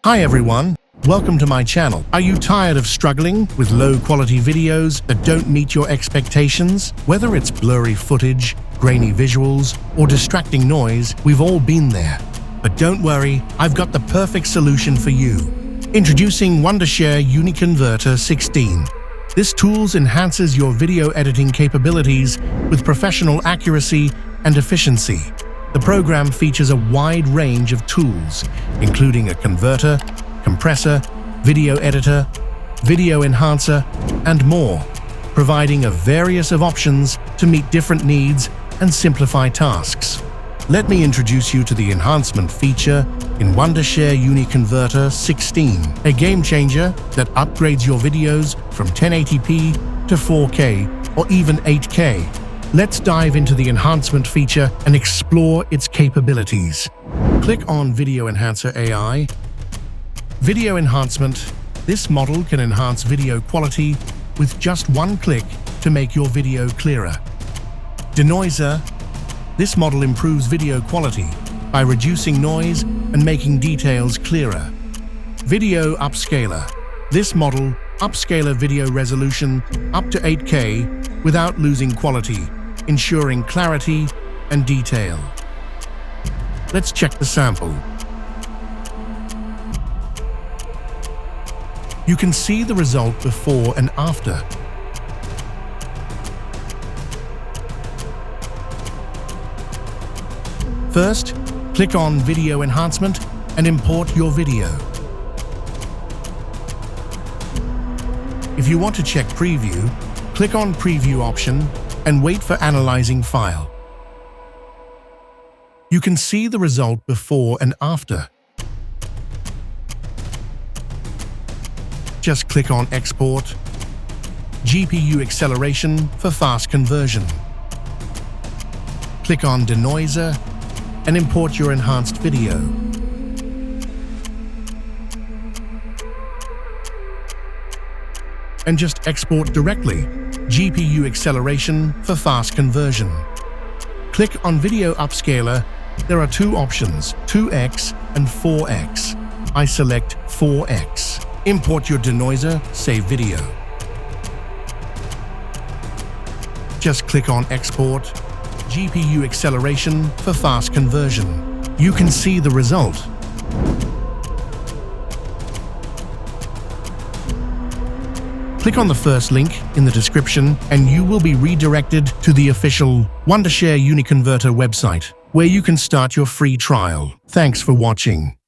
Hi everyone, welcome to my channel. Are you tired of struggling with low-quality videos that don't meet your expectations? Whether it's blurry footage, grainy visuals, or distracting noise, we've all been there. But don't worry, I've got the perfect solution for you. Introducing Wondershare UniConverter 16. This tool enhances your video editing capabilities with professional accuracy and efficiency. The program features a wide range of tools, including a converter, compressor, video editor, video enhancer, and more, providing a variety of options to meet different needs and simplify tasks. Let me introduce you to the enhancement feature in Wondershare UniConverter 16, a game changer that upgrades your videos from 1080p to 4K or even 8K. Let's dive into the enhancement feature and explore its capabilities. Click on Video Enhancer AI. Video enhancement. This model can enhance video quality with just one click to make your video clearer. Denoiser. This model improves video quality by reducing noise and making details clearer. Video upscaler. This model upscaler video resolution up to 8K without losing quality, ensuring clarity and detail. Let's check the sample. You can see the result before and after. First, click on Video Enhancement and import your video. If you want to check Preview, click on Preview option and wait for Analyzing File. You can see the result before and after. Just click on Export, GPU Acceleration for fast conversion. Click on Denoiser and import your enhanced video. And just export directly, GPU Acceleration for fast conversion. Click on Video Upscaler. There are two options, 2x and 4x. I select 4x. Import your denoiser, save video. Just click on Export, GPU Acceleration for fast conversion. You can see the result. Click on the first link in the description and you will be redirected to the official Wondershare UniConverter website, where you can start your free trial. Thanks for watching.